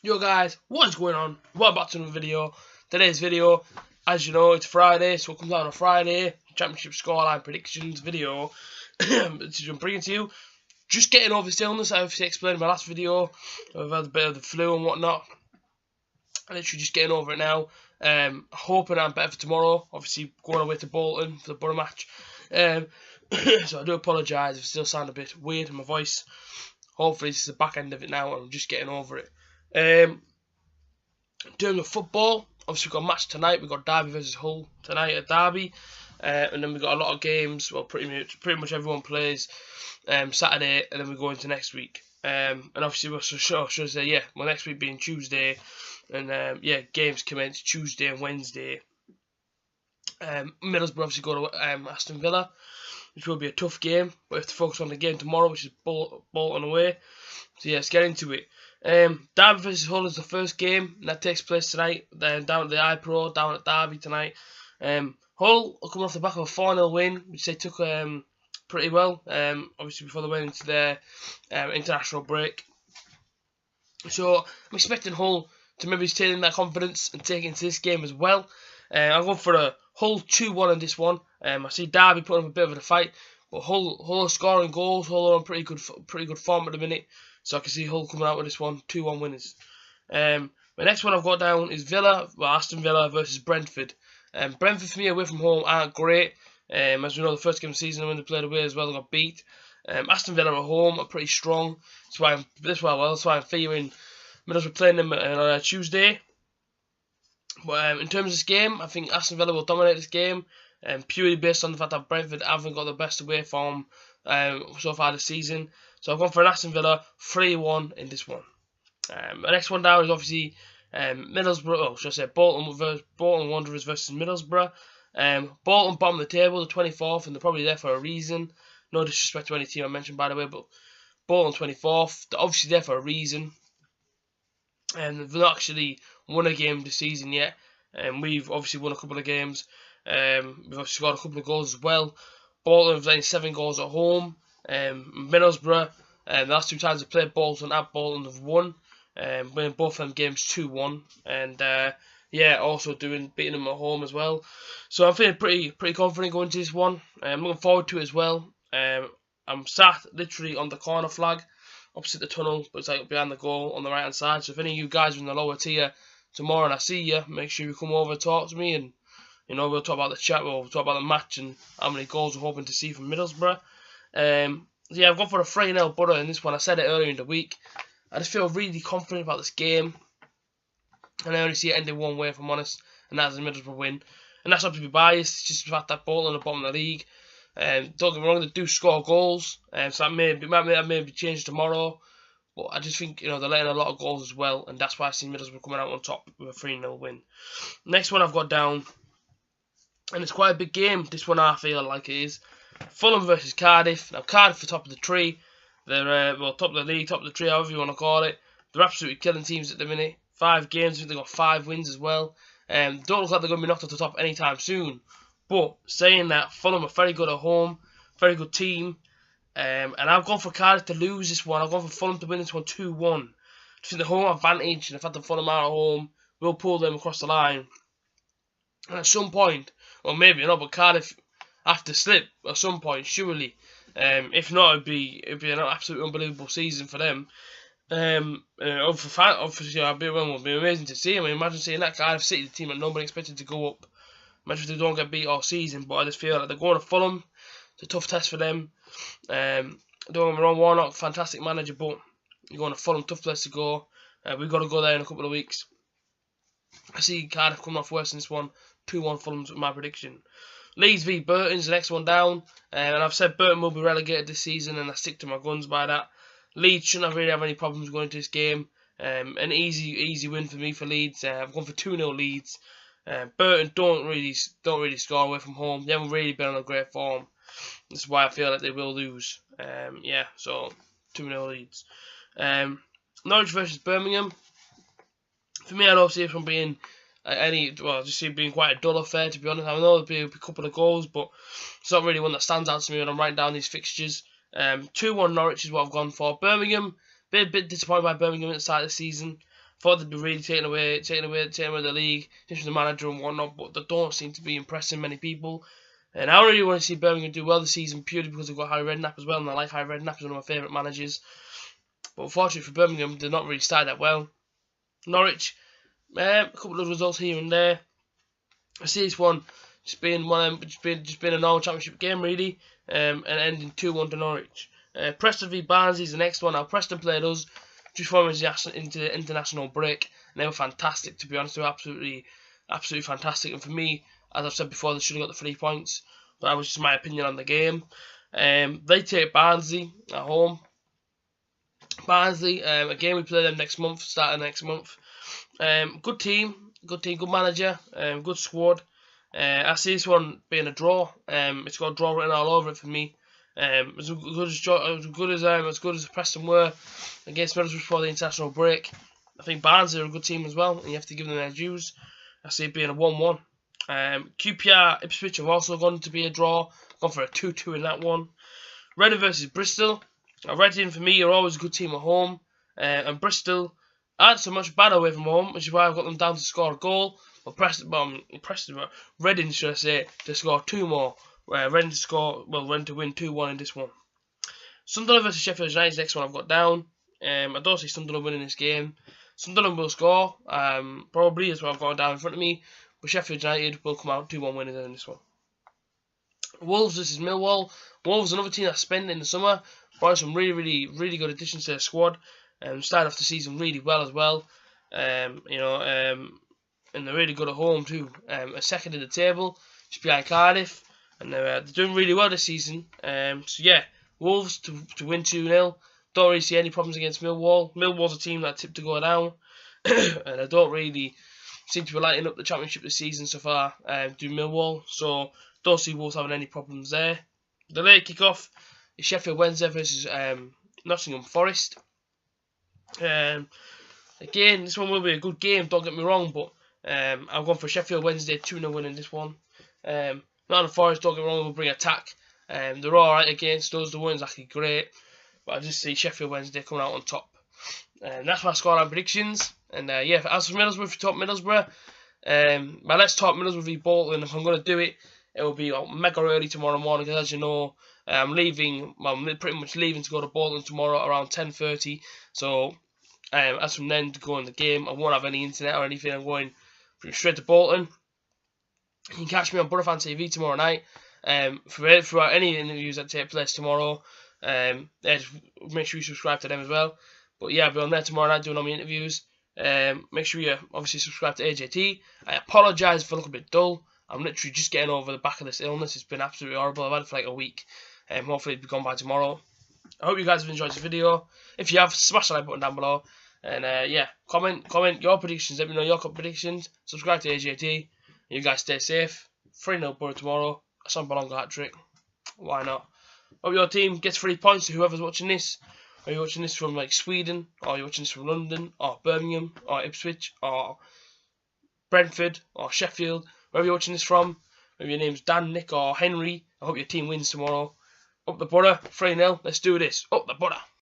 Yo guys, what is going on? Welcome back to another video. Today's video, as you know, it's Friday, so it comes out on a Friday. Championship scoreline predictions video. Which I'm bringing to you. Just getting over this illness I obviously explained in my last video. I've had a bit of the flu and whatnot. I'm literally just getting over it now. Hoping I'm better for tomorrow. Obviously going away to Bolton for the Borough match. So I do apologise if I still sound a bit weird in my voice. Hopefully this is the back end of it now and I'm just getting over it. In terms of football, obviously we've got a match tonight. We've got Derby versus Hull tonight at Derby, and then we've got a lot of games. Well, pretty much everyone plays Saturday, and then we go into next week. And obviously we're should say next week being Tuesday, and games commence Tuesday and Wednesday. Middlesbrough obviously go to Aston Villa, which will be a tough game. But we have to focus on the game tomorrow, which is Bolton away. So yeah, let's get into it. Derby versus Hull is the first game, and that takes place tonight. Then down at the iPro, down at Derby tonight. Hull are coming off the back of a 4-0 win, which they took pretty well. Obviously before they went into their international break. So I'm expecting Hull to maybe take that confidence and take it into this game as well. I'm going for a Hull 2-1 in this one. I see Derby putting up a bit of a fight, but Hull are scoring goals. Hull are on pretty good form at the minute. So I can see Hull coming out with this one, 2-1 winners. My next one I've got down is Aston Villa versus Brentford. Brentford for me away from home aren't great. As we know, the first game of the season when they played away as well, they got beat. Aston Villa at home are pretty strong. That's why I'm fearing Middlesbrough playing them on Tuesday. But in terms of this game, I think Aston Villa will dominate this game, purely based on the fact that Brentford haven't got the best away form so far this season. So I've gone for an Aston Villa 3-1 in this one. The next one down is obviously Bolton Wanderers versus Middlesbrough. Bolton bottom of the table, the 24th, and they're probably there for a reason. No disrespect to any team I mentioned, by the way, but Bolton 24th, they're obviously there for a reason. And they've not actually won a game this season yet. We've obviously won a couple of games. We've obviously scored a couple of goals as well. Bolton have done 7 goals at home. Middlesbrough, the last 2 times they played Bolton at Bolton have won, winning both of them games 2-1, and also beating them at home as well. So I'm feeling pretty confident going to this one. I'm looking forward to it as well. I'm sat literally on the corner flag, opposite the tunnel, but it's like behind the goal on the right hand side. So if any of you guys are in the lower tier tomorrow and I see you, make sure you come over and talk to me, and we'll talk about the chat, we'll talk about the match and how many goals we're hoping to see from Middlesbrough. I've gone for a 3-0 Borough in this one. I said it earlier in the week. I just feel really confident about this game, and I only see it ending one way, if I'm honest, and that's a Middlesbrough win. And that's not to be biased. It's just the fact that Bolton are the bottom of the league. Don't get me wrong, they do score goals, so that may be changed tomorrow. But I just think they're letting a lot of goals as well, and that's why I see Middlesbrough coming out on top with a 3-0 win. Next one I've got down, and it's quite a big game. This one I feel like it is. Fulham versus Cardiff. Now Cardiff are top of the tree. They're top of the league, top of the tree, however you want to call it. They're absolutely killing teams at the minute. 5 games, I think they've got 5 wins as well. Don't look like they're going to be knocked off the top anytime soon. But saying that, Fulham are very good at home, very good team. And I've gone for Cardiff to lose this one. I've gone for Fulham to win this one 2-1. I think the home advantage and the fact that Fulham are at home will pull them across the line. And at some point, or maybe not, but Cardiff have to slip at some point, surely. If not, it'd be an absolutely unbelievable season for them. Obviously, it'd be amazing to see. I mean, imagine seeing that Cardiff City, the team that nobody expected to go up. Imagine if they don't get beat all season. But I just feel like they're going to Fulham. It's a tough test for them. Don't get me wrong, Warnock, fantastic manager, but you're going to Fulham, tough place to go. We've got to go there in a couple of weeks. I see Cardiff coming off worse in this one. 2-1 Fulham's my prediction. Leeds v Burton's the next one down, and I've said Burton will be relegated this season, and I stick to my guns by that. Leeds shouldn't really have any problems going into this game. An easy win for me for Leeds. I've gone for 2-0 Leeds. Burton don't really score away from home. They haven't really been on a great form. This is why I feel like they will lose. So 2-0 Leeds. Norwich versus Birmingham. For me, I don't see it from being just see it being quite a dull affair, to be honest. I know there'll be a couple of goals, but it's not really one that stands out to me when I'm writing down these fixtures. 2-1 Norwich is what I've gone for. Birmingham, bit disappointed by Birmingham at the start of the season. Thought they'd be really taking away the league, just from the manager and whatnot, but they don't seem to be impressing many people. And I really want to see Birmingham do well this season purely because they've got Harry Redknapp as well, and I like Harry Redknapp, he's one of my favourite managers. But unfortunately for Birmingham, they're not really started that well. Norwich, a couple of results here and there. I see this one just being a normal championship game really, and ending 2-1 to Norwich. Preston v Barnsley is the next one. Now Preston played us just before we went into the international break, and they were fantastic, to be honest. They were absolutely fantastic. And for me, as I've said before, they should have got the 3 points. But that was just my opinion on the game. They take Barnsley at home. Barnsley, again, we play them next month, starting next month. Good team, good manager, good squad. I see this one being a draw. It's got a draw written all over it for me. As good as Preston were against Middlesbrough before the international break, I think Barnsley are a good team as well, and you have to give them their dues. I see it being a 1-1. QPR Ipswich have also gone to be a draw, gone for a 2-2 in that one. Reading versus Bristol. Reading for me are always a good team at home, and Bristol aren't so much bad away from home, which is why I've got them down to score a goal. But Reading, should I say, to score 2 more. Reading to win 2-1 in this one. Sunderland versus Sheffield United is the next one I've got down. I don't see Sunderland winning this game. Sunderland will score, probably, is what I've got down in front of me. But Sheffield United will come out 2-1 winners in this one. Wolves versus Millwall. Wolves, another team that spent in the summer, brought some really good additions to their squad. Started off the season really well as well. And they're really good at home too. A second in the table, just behind Cardiff, and they're doing really well this season. So yeah, Wolves to win 2-0. Don't really see any problems against Millwall. Millwall's a team that tipped to go down, and I don't really seem to be lighting up the championship this season so far. Do Millwall, so don't see Wolves having any problems there. The late kickoff is Sheffield Wednesday versus Nottingham Forest. Again, this one will be a good game, don't get me wrong, but I'm going for Sheffield Wednesday 2-0 win in this one. Nottingham Forest, don't get me wrong, will bring attack. They're alright against us, the one's actually great, but I just see Sheffield Wednesday coming out on top. That's my scoreline predictions. And yeah, as for Middlesbrough, if you talk Middlesbrough, but let's talk Middlesbrough v Bolton. If I'm going to do it, it will be mega early tomorrow morning, because as you know, I'm pretty much leaving to go to Bolton tomorrow around 10:30. So as from then to go in the game, I won't have any internet or anything. I'm going pretty straight to Bolton. You can catch me on Butterfan TV tomorrow night. For any interviews that take place tomorrow, make sure you subscribe to them as well. But yeah, I'll be on there tomorrow night doing all my interviews. Make sure you obviously subscribe to A.J.T. I apologise for looking a bit dull. I'm literally just getting over the back of this illness. It's been absolutely horrible. I've had it for like a week. Hopefully it'll be gone by tomorrow. I hope you guys have enjoyed this video. If you have, smash the like button down below. And yeah, comment your predictions. Let me know your predictions. Subscribe to A.J.T. You guys stay safe. 3-0 Borough tomorrow. A Sam Bolonga hat-trick. Why not? Hope your team gets 3 points to whoever's watching this. Are you watching this from like Sweden? Or are you watching this from London? Or Birmingham? Or Ipswich? Or Brentford? Or Sheffield? Wherever you're watching this from. Maybe your name's Dan, Nick or Henry. I hope your team wins tomorrow. Up the Borough. 3-0. Let's do this. Up the Borough.